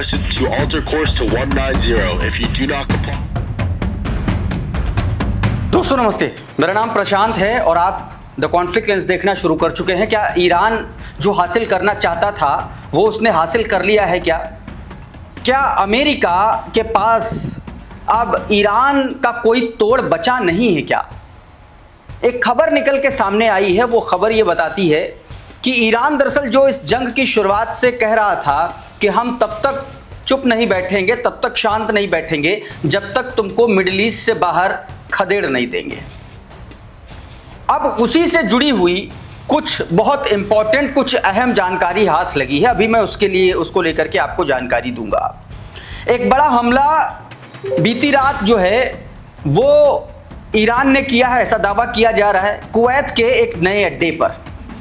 to alter course to 190 if you do not comply. दोस्तों नमस्ते, मेरा नाम प्रशांत है और आप द कॉन्फ्लिक्ट लेंस देखना शुरू कर चुके हैं। क्या ईरान जो हासिल करना चाहता था वो उसने हासिल कर लिया है क्या अमेरिका के पास अब ईरान का कोई तोड़ बचा नहीं है क्या? एक खबर निकल के सामने आई है। वो खबर ये बताती है कि ईरान दरअसल जो इस जंग की शुरुआत से कह रहा था कि हम तब तक चुप नहीं बैठेंगे, तब तक शांत नहीं बैठेंगे जब तक तुमको मिडिल ईस्ट से बाहर खदेड़ नहीं देंगे। अब उसी से जुड़ी हुई कुछ बहुत इंपॉर्टेंट, कुछ अहम जानकारी हाथ लगी है। अभी मैं उसको लेकर के आपको जानकारी दूंगा। एक बड़ा हमला बीती रात जो है वो ईरान ने किया है, ऐसा दावा किया जा रहा है। कुवैत के एक नए अड्डे पर,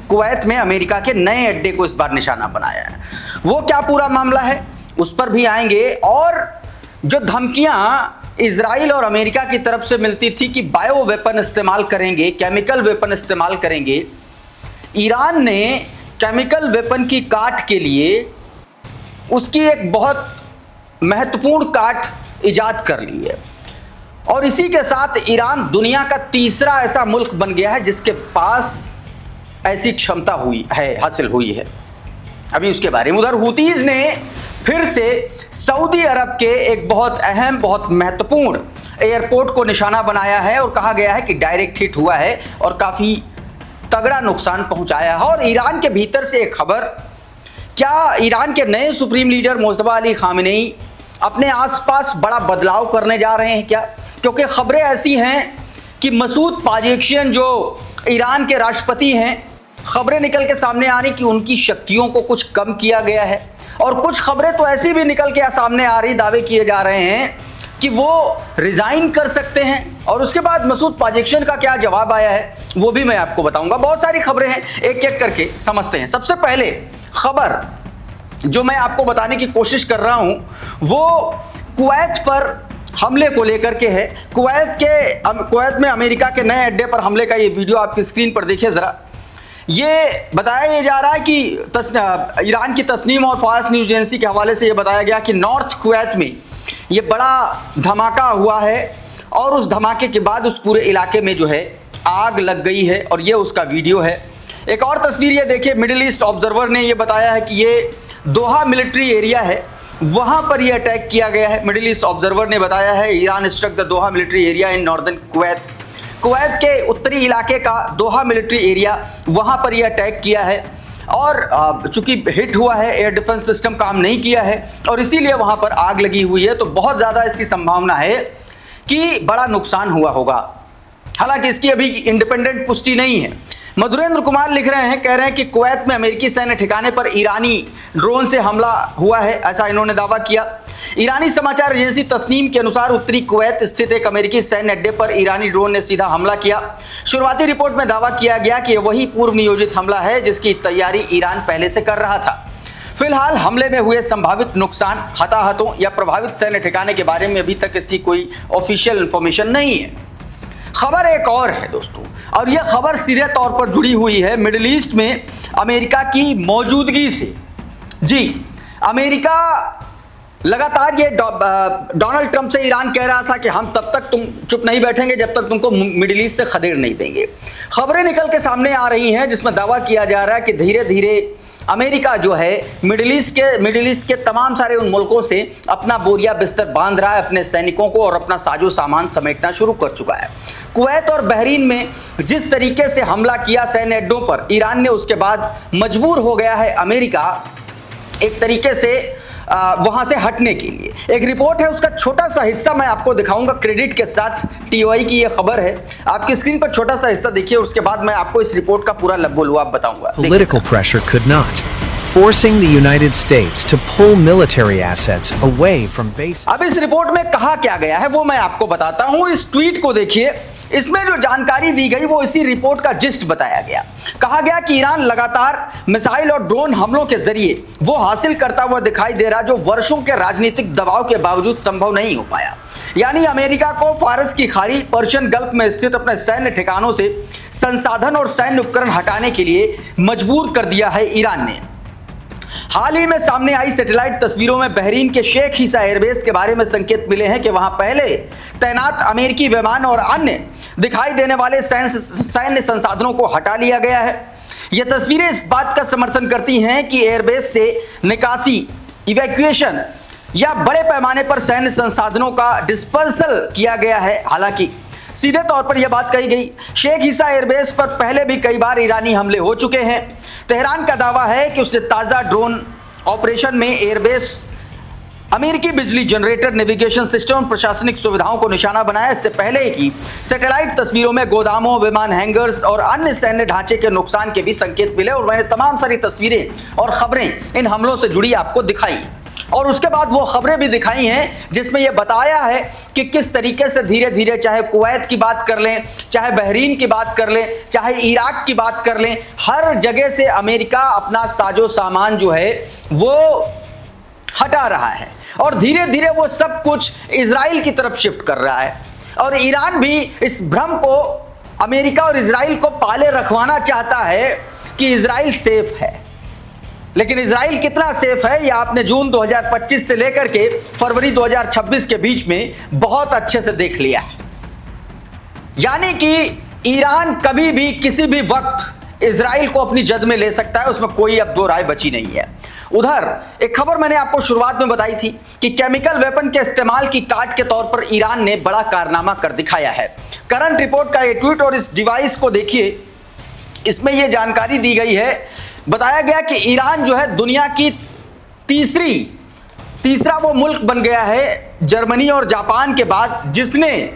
कुवैत में अमेरिका के नए अड्डे को इस बार निशाना बनाया है। वो क्या पूरा मामला है उस पर भी आएंगे। और जो धमकियां इजराइल और अमेरिका की तरफ से मिलती थी कि बायो वेपन इस्तेमाल करेंगे, केमिकल वेपन इस्तेमाल करेंगे, ईरान ने केमिकल वेपन की काट के लिए उसकी एक बहुत महत्वपूर्ण काट इजाद कर ली है। और इसी के साथ ईरान दुनिया का तीसरा ऐसा मुल्क बन गया है जिसके पास ऐसी क्षमता हासिल हुई है। अभी उसके बारे में उधर हुतीज ने फिर से सऊदी अरब के एक बहुत अहम, बहुत महत्वपूर्ण एयरपोर्ट को निशाना बनाया है और कहा गया है कि डायरेक्ट हिट हुआ है और काफ़ी तगड़ा नुकसान पहुंचाया है। और ईरान के भीतर से एक खबर, क्या ईरान के नए supreme leader Mustafa Ali Khamenei अपने आसपास बड़ा बदलाव करने जा रहे हैं क्या? क्योंकि खबरें ऐसी हैं कि मसूद पाजेक्शियन जो ईरान के राष्ट्रपति हैं, खबरें निकल के सामने आ रही कि उनकी शक्तियों को कुछ कम किया गया है। और कुछ खबरें तो ऐसी भी निकल के सामने आ रही, दावे किए जा रहे हैं कि वो रिजाइन कर सकते हैं। और उसके बाद मसूद पाजेक्शियन का क्या जवाब आया है वो भी मैं आपको बताऊंगा। बहुत सारी खबरें हैं, एक एक करके समझते हैं। सबसे पहले खबर जो मैं आपको बताने की कोशिश कर रहा हूं वो कुवैत पर हमले को लेकर के है। कुवैत में अमेरिका के नए अड्डे पर हमले का ये वीडियो आपकी स्क्रीन पर देखिए जरा। ये बताया ये जा रहा है कि ईरान की तस्नीम और फार्स न्यूज एजेंसी के हवाले से ये बताया गया कि नॉर्थ कुवैत में ये बड़ा धमाका हुआ है और उस धमाके के बाद उस पूरे इलाके में जो है आग लग गई है और ये उसका वीडियो है। एक और तस्वीर ये देखिए, मिडिल ईस्ट ऑब्जर्वर ने ये बताया है कि ये दोहा मिलिट्री एरिया है, वहां पर ये अटैक किया गया है। मिडिल ईस्ट ऑब्जर्वर ने बताया है Iran struck the Doha military area in northern Kuwait. Kuwait के उत्तरी इलाके का दोहा मिलिट्री एरिया, वहां पर यह अटैक किया है। और चूंकि हिट हुआ है, एयर डिफेंस सिस्टम काम नहीं किया है और इसीलिए वहां पर आग लगी हुई है। तो बहुत ज़्यादा इसकी संभावना है कि बड़ा नुकसान हुआ होगा। हालांकि इसकी अभी इंडिपेंडेंट पुष्टि नहीं है। मधुरेंद्र कुमार लिख रहे हैं, कह रहे हैं कि कुवैत में अमेरिकी सैन्य ठिकाने पर ईरानी ड्रोन से हमला हुआ है, ऐसा इन्होंने दावा किया। ईरानी समाचार एजेंसी तस्नीम के अनुसार उत्तरी कुवैत स्थित एक अमेरिकी सैन्य अड्डे पर ईरानी ड्रोन ने सीधा हमला किया। शुरुआती रिपोर्ट में दावा किया गया कि वही पूर्व नियोजित हमला है जिसकी तैयारी ईरान पहले से कर रहा था। फिलहाल हमले में हुए संभावित नुकसान, हताहतों या प्रभावित सैन्य ठिकाने के बारे में अभी तक इसकी कोई ऑफिशियल इंफॉर्मेशन नहीं है। खबर एक और है दोस्तों, और यह खबर सीधे तौर पर जुड़ी हुई है मिडिल ईस्ट में अमेरिका की मौजूदगी से। जी, अमेरिका लगातार ये डोनाल्ड ट्रंप से ईरान कह रहा था कि हम तब तक तुम चुप नहीं बैठेंगे जब तक तुमको मिडिल ईस्ट से खदेड़ नहीं देंगे। खबरें निकल के सामने आ रही हैं जिसमें दावा किया जा रहा है कि धीरे धीरे अमेरिका जो है मिडिल ईस्ट के तमाम सारे उन मुल्कों से अपना बोरिया बिस्तर बांध रहा है, अपने सैनिकों को और अपना साजो सामान समेटना शुरू कर चुका है। कुवैत और बहरीन में जिस तरीके से हमला किया सैन्य अड्डों पर ईरान ने, उसके बाद मजबूर हो गया है अमेरिका एक तरीके से वहां से हटने के लिए। एक रिपोर्ट है, उसका छोटा सा हिस्सा मैं आपको दिखाऊंगा क्रेडिट के साथ। टीओआई की ये खबर है, आपकी स्क्रीन पर छोटा सा हिस्सा देखिए, उसके बाद मैं आपको इस रिपोर्ट का पूरा लबोलुआब बताऊंगा। Political pressure could not, forcing the United States to pull military assets away from bases. अब इस रिपोर्ट में कहा क्या गया है वो मैं आपको बताता हूं। इस ट्वीट को देखिए, इसमें जो जानकारी दी गई वो इसी रिपोर्ट का जिस्ट बताया गया। कहा गया कि ईरान लगातार मिसाइल और ड्रोन हमलों के जरिए वो हासिल करता हुआ दिखाई दे रहा जो वर्षों के राजनीतिक दबाव के बावजूद संभव नहीं हो पाया। यानी अमेरिका को फारस की खाड़ी, पर्शियन गल्फ में स्थित अपने सैन्य ठिकानों से संसाधन और सैन्य उपकरण हटाने के लिए मजबूर कर दिया है ईरान ने। हाल ही में सामने आई सैटेलाइट तस्वीरों में बहरीन के शेख ईसा एयरबेस के बारे में संकेत मिले हैं कि वहां पहले तैनात अमेरिकी विमान और अन्य दिखाई देने वाले सैन्य संसाधनों को हटा लिया गया है। ये तस्वीरें इस बात का समर्थन करती हैं कि एयरबेस से निकासी, इवैक्यूएशन या बड़े पैमाने पर सैन्य संसाधनों का डिस्पर्सल किया गया है। हालांकि सीधे तौर पर यह बात कही गई, शेख ईसा एयरबेस पर पहले भी कई बार ईरानी हमले हो चुके हैं। तेहरान का दावा है कि उसने ताज़ा ड्रोन ऑपरेशन में एयरबेस अमेरिकी बिजली जनरेटर, नेविगेशन सिस्टम और प्रशासनिक सुविधाओं को निशाना बनाया। इससे पहले की सैटेलाइट तस्वीरों में गोदामों, विमान हैंगर्स और अन्य सैन्य ढांचे के नुकसान के भी संकेत मिले और मैंने तमाम सारी तस्वीरें और खबरें इन हमलों से जुड़ी आपको दिखाई और उसके बाद वो खबरें भी दिखाई हैं जिसमें यह बताया है कि किस तरीके से धीरे धीरे, चाहे कुवैत की बात कर लें, चाहे बहरीन की बात कर लें, चाहे इराक की बात कर लें, हर जगह से अमेरिका अपना साजो सामान जो है वो हटा रहा है और धीरे धीरे वो सब कुछ इजराइल की तरफ शिफ्ट कर रहा है। और ईरान भी इस भ्रम को अमेरिका और इजराइल को पाले रखवाना चाहता है कि इजराइल सेफ है, लेकिन इजराइल कितना सेफ है यह आपने जून 2025 से लेकर के फरवरी 2026 के बीच में बहुत अच्छे से देख लिया है। यानी कि ईरान कभी भी किसी भी वक्त इजराइल को अपनी जद में ले सकता है, उसमें कोई अब दो राय बची नहीं है। उधर एक खबर मैंने आपको शुरुआत में बताई थी कि केमिकल वेपन के इस्तेमाल की काट के तौर पर ईरान ने बड़ा कारनामा कर दिखाया है। करंट रिपोर्ट का ये ट्वीट और इस डिवाइस को देखिए, इसमें यह जानकारी दी गई है, बताया गया कि ईरान जो है दुनिया की तीसरा वो मुल्क बन गया है जर्मनी और जापान के बाद जिसने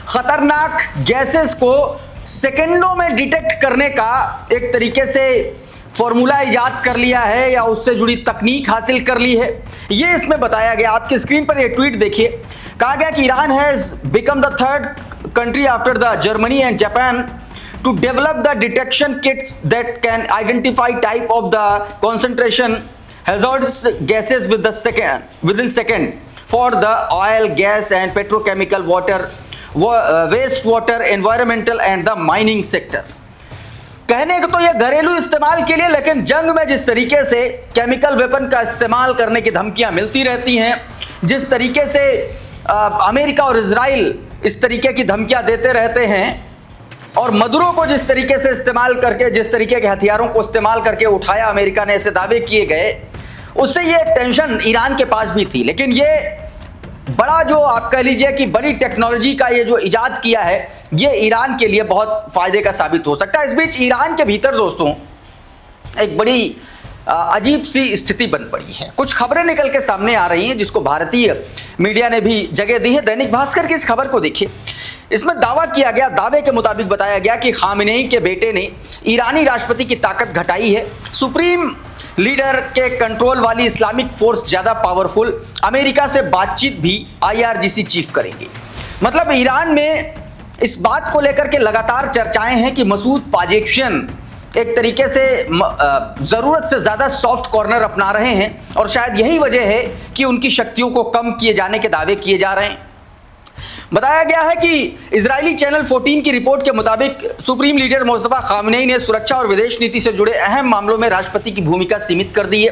खतरनाक गैसेस को सेकंडों में डिटेक्ट करने का एक तरीके से फॉर्मूला इजाद कर लिया है या उससे जुड़ी तकनीक हासिल कर ली है। ये इसमें बताया गया, आपकी स्क्रीन पर ये ट्वीट देखिए। कहा गया कि Iran has become the third country after the Germany and Japan to develop the detection kits that can identify type of the concentration hazardous gases within second for the oil, gas and petrochemical, water, waste water, environmental and the mining sector। कहने को तो ये घरेलू इस्तेमाल के लिए, लेकिन जंग में जिस तरीके से केमिकल वेपन का इस्तेमाल करने की धमकियां मिलती रहती हैं, जिस तरीके से अमेरिका और इजराइल इस तरीके की धमकियां देते रहते हैं और मदुरो को जिस तरीके से इस्तेमाल करके, जिस तरीके के हथियारों को इस्तेमाल करके उठाया अमेरिका ने, ऐसे दावे किए गए, उससे ये टेंशन ईरान के पास भी थी। लेकिन ये बड़ा जो आप कह लीजिए कि बड़ी टेक्नोलॉजी का ये जो इजाद किया है, ये ईरान के लिए बहुत फायदे का साबित हो सकता है। इस बीच ईरान के भीतर दोस्तों एक बड़ी अजीब सी स्थिति बन पड़ी है। कुछ खबरें निकल के सामने आ रही हैं जिसको भारतीय मीडिया ने भी जगह दी है। दैनिक भास्कर की इस खबर को देखिए, इसमें दावा किया गया, दावे के मुताबिक बताया गया कि खामेनेई के बेटे ने ईरानी राष्ट्रपति की ताकत घटाई है। सुप्रीम लीडर के कंट्रोल वाली इस्लामिक फोर्स ज्यादा पावरफुल, अमेरिका से बातचीत भी IRGC चीफ करेंगे। मतलब ईरान में इस बात को लेकर के लगातार चर्चाएं हैं कि मसूद पाजेक्शियन एक तरीके से जरूरत से ज्यादा सॉफ्ट कॉर्नर अपना रहे हैं और शायद यही वजह है कि उनकी शक्तियों को कम किए जाने के दावे किए जा रहे हैं। बताया गया है कि इजरायली चैनल 14 की रिपोर्ट के मुताबिक सुप्रीम लीडर मुस्तफा खामेनेई ने सुरक्षा और विदेश नीति से जुड़े अहम मामलों में राष्ट्रपति की भूमिका सीमित कर दी है।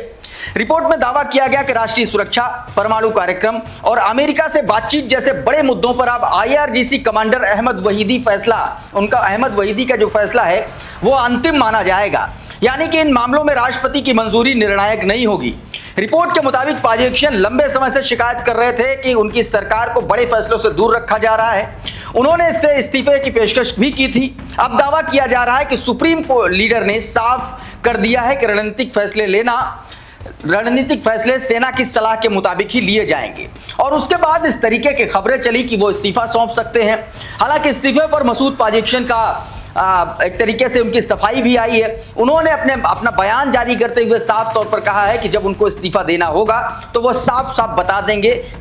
रिपोर्ट में दावा किया गया कि राष्ट्रीय सुरक्षा, परमाणु कार्यक्रम और अमेरिका से बातचीत जैसे बड़े मुद्दों पर अब IRGC कमांडर अहमद वहीदी का जो फैसला है वो अंतिम माना जाएगा। यानी कि इन मामलों में राष्ट्रपति की मंजूरी निर्णायक नहीं होगी। रिपोर्ट के मुताबिक पाजेक्शियन लंबे समय से शिकायत कर रहे थे कि उनकी सरकार को बड़े फैसलों से दूर रखा जा रहा है। उन्होंने इससे इस्तीफे की पेशकश भी की थी। अब दावा किया जा रहा है कि सुप्रीम लीडर ने साफ कर दिया है कि रणनीतिक फैसले सेना की सलाह के मुताबिक ही लिए जाएंगे और उसके बाद इस तरीके की खबरें चली कि वो इस्तीफा सौंप सकते हैं। हालांकि इस्तीफे पर मसूद पाजेक्शियन का एक तरीके से उनकी सफाई भी आई है। उन्होंने अपना बयान जारी करते हुए साफ तौर पर कहा है कि जब उनको इस्तीफा देना होगा तो वो साफ साफ बता देंगे,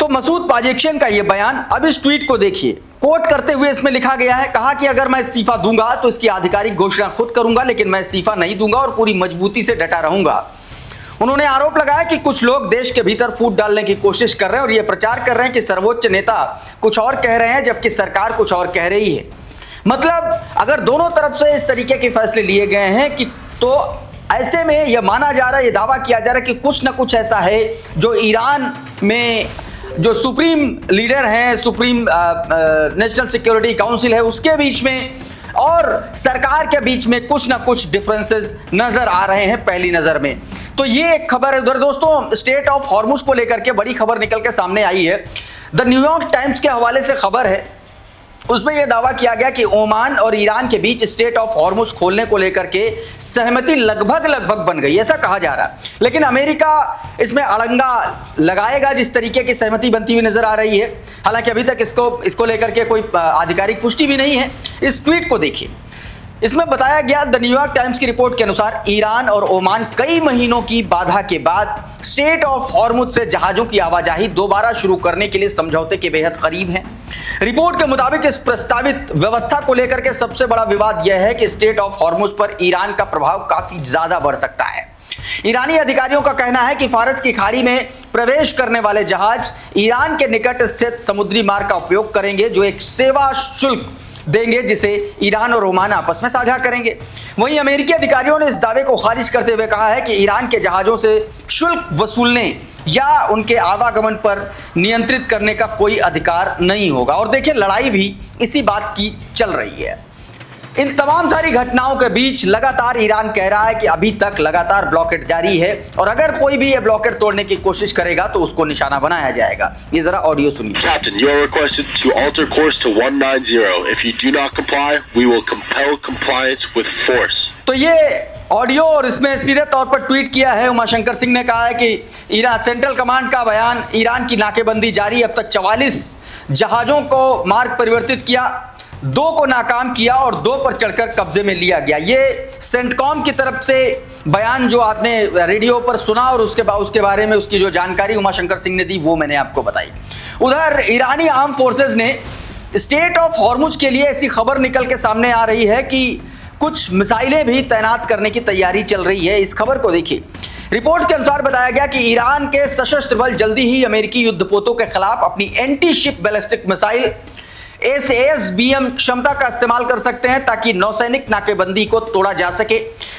तो मसूद पाजेक्शियन का ये बयान, अब इस ट्वीट को देखिए, कोट करते हुए इसमें लिखा गया है, कहा कि अगर मैं इस्तीफा दूंगा तो इसकी आधिकारिक घोषणा खुद करूंगा, लेकिन मैं इस्तीफा नहीं दूंगा और पूरी मजबूती से डटा रहूंगा। उन्होंने आरोप लगाया कि कुछ लोग देश के भीतर फूट डालने की कोशिश कर रहे हैं और ये प्रचार कर रहे हैं कि सर्वोच्च नेता कुछ और कह रहे हैं जबकि सरकार कुछ और कह रही है। मतलब अगर दोनों तरफ से इस तरीके के फैसले लिए गए हैं कि तो ऐसे में यह माना जा रहा है, यह दावा किया जा रहा है कि कुछ ना कुछ ऐसा है जो ईरान में जो सुप्रीम लीडर हैं, सुप्रीम नेशनल सिक्योरिटी काउंसिल है, उसके बीच में और सरकार के बीच में कुछ ना कुछ डिफरेंसेस नजर आ रहे हैं पहली नजर में। तो ये एक खबर है उधर दोस्तों, स्टेट ऑफ हॉर्मुज को लेकर के बड़ी खबर निकल के सामने आई है। द न्यूयॉर्क टाइम्स के हवाले से खबर है, उसमें यह दावा किया गया कि ओमान और ईरान के बीच स्टेट ऑफ हॉर्मुज खोलने को लेकर के सहमति लगभग बन गई, ऐसा कहा जा रहा है। लेकिन अमेरिका इसमें अड़ंगा लगाएगा जिस तरीके की सहमति बनती हुई नजर आ रही है। हालांकि अभी तक इसको लेकर के कोई आधिकारिक पुष्टि भी नहीं है। इस ट्वीट को देखिए, इसमें बताया गया, द न्यूयॉर्क टाइम्स की रिपोर्ट के अनुसार ईरान और ओमान कई महीनों की बाधा के बाद स्टेट ऑफ हॉर्मुज से जहाजों की आवाजाही दोबारा शुरू करने के लिए समझौते के बेहद करीब हैं। रिपोर्ट के मुताबिक इस प्रस्तावित व्यवस्था को लेकर के सबसे बड़ा विवाद यह है कि स्टेट ऑफ हॉर्मुज पर ईरान का प्रभाव काफी ज्यादा बढ़ सकता है। ईरानी अधिकारियों का कहना है कि फारस की खाड़ी में प्रवेश करने वाले जहाज ईरान के निकट स्थित समुद्री मार्ग का उपयोग करेंगे, जो एक सेवा शुल्क देंगे जिसे ईरान और ओमान आपस में साझा करेंगे। वहीं अमेरिकी अधिकारियों ने इस दावे को खारिज करते हुए कहा है कि ईरान के जहाजों से शुल्क वसूलने या उनके आवागमन पर नियंत्रित करने का कोई अधिकार नहीं होगा। और देखिए, लड़ाई भी इसी बात की चल रही है। इन तमाम सारी घटनाओं के बीच लगातार ईरान कह रहा है कि अभी तक लगातार ब्लॉकेट जारी है और अगर कोई भी ये ब्लॉकेट तोड़ने की कोशिश करेगा तो उसको निशाना बनाया जाएगा। ये जरा ऑडियो सुनिए। Captain, you are requested to alter course to 190. If you do not comply, we will compel compliance with force. तो ये ऑडियो और इसमें सीधे तौर पर ट्वीट किया है उमाशंकर सिंह ने। कहा है कि ईरान सेंट्रल कमांड का बयान, ईरान की नाकेबंदी जारी, अब तक 44 जहाजों को मार्ग परिवर्तित किया, 2 को नाकाम किया और 2 पर चढ़कर कब्जे में लिया गया। ये सेंटकॉम की तरफ से बयान जो आपने रेडियो पर सुना और उसके बारे में उसकी जो जानकारी उमाशंकर सिंह ने दी वो मैंने आपको बताई। उधर ईरानी आर्म फोर्सेस ने स्टेट ऑफ हॉर्मुज के लिए ऐसी खबर निकल के सामने आ रही है कि कुछ मिसाइलें भी तैनात करने की तैयारी चल रही है। इस खबर को देखिए, रिपोर्ट के अनुसार बताया गया कि ईरान के सशस्त्र बल जल्दी ही अमेरिकी युद्धपोतों के खिलाफ अपनी anti ship ballistic missile SASBM क्षमता का इस्तेमाल कर सकते हैं ताकि नौसैनिक नाकेबंदी को तोड़ा जा सके।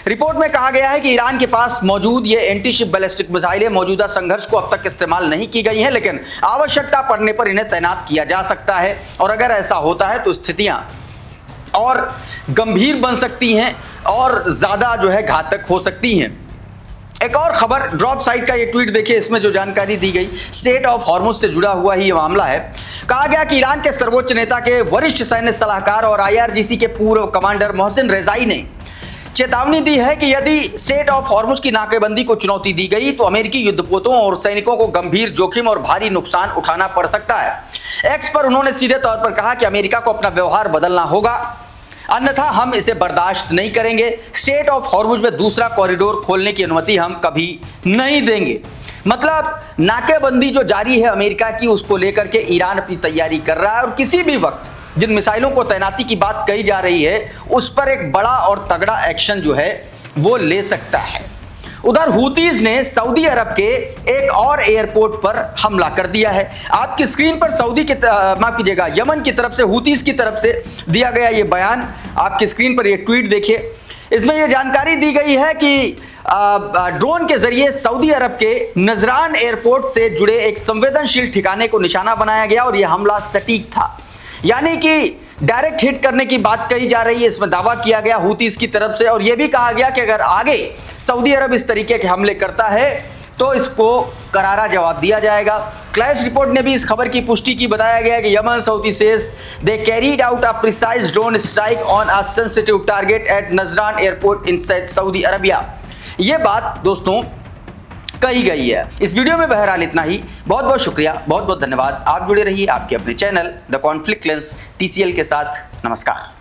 रिपोर्ट में कहा गया है कि ईरान के पास मौजूद ये एंटी शिप बैलिस्टिक मिसाइलें मौजूदा संघर्ष को अब तक इस्तेमाल नहीं की गई हैं, लेकिन आवश्यकता पड़ने पर इन्हें तैनात किया जा सकता है और अगर ऐसा होता है तो स्थितियां और गंभीर बन सकती हैं और ज्यादा जो है घातक हो सकती हैं। एक और खबर, ड्रॉप साइट का ये ट्वीट देखिए, इसमें जो जानकारी दी गई स्टेट ऑफ हॉर्मुज से जुड़ा हुआ ही ये मामला है। कहा गया कि ईरान के सर्वोच्च नेता के वरिष्ठ सैन्य सलाहकार और IRGC के पूर्व कमांडर मोहसिन रेजाई ने चेतावनी दी है कि यदि स्टेट ऑफ हॉर्मुज की नाकेबंदी को चुनौती दी गई तो अमेरिकी युद्धपोतों और सैनिकों को गंभीर जोखिम और भारी नुकसान उठाना पड़ सकता है। एक्स पर उन्होंने सीधे तौर पर कहा कि अमेरिका को अपना व्यवहार बदलना होगा, अन्यथा हम इसे बर्दाश्त नहीं करेंगे। स्टेट ऑफ हॉर्मुज में दूसरा कॉरिडोर खोलने की अनुमति हम कभी नहीं देंगे। मतलब नाकेबंदी जो जारी है अमेरिका की, उसको लेकर के ईरान अपनी तैयारी कर रहा है और किसी भी वक्त जिन मिसाइलों को तैनाती की बात कही जा रही है उस पर एक बड़ा और तगड़ा एक्शन जो है वो ले सकता है। उधर हुतीज ने सऊदी अरब के एक और एयरपोर्ट पर हमला कर दिया है। आपकी स्क्रीन पर माफ कीजिएगा, यमन की तरफ से, हुतीज की तरफ से दिया गया ये बयान, आपकी स्क्रीन पर ये ट्वीट देखिए। इसमें यह जानकारी दी गई है कि ड्रोन के जरिए सऊदी अरब के नजरान एयरपोर्ट से जुड़े एक संवेदनशील ठिकाने को निशाना बनाया गया और यह हमला सटीक था, यानी कि डायरेक्ट हिट करने की बात कही जा रही है। इसमें दावा किया गया हुतीज की तरफ से और यह भी कहा गया कि अगर आगे सऊदी अरब इस तरीके के हमले करता है तो इसको करारा जवाब दिया जाएगा। क्लैश रिपोर्ट ने भी इस खबर की पुष्टि की। बताया गया कि Yemen Saudi says they carried out a precise drone strike on a sensitive target at Najran airport in Saudi Arabia. यह बात दोस्तों कही गई है। इस वीडियो में बहरहाल इतना ही। बहुत बहुत शुक्रिया, बहुत बहुत धन्यवाद। आप जुड़े रहिए आपके अपने channel the conflict lens TCL के साथ। नमस्कार।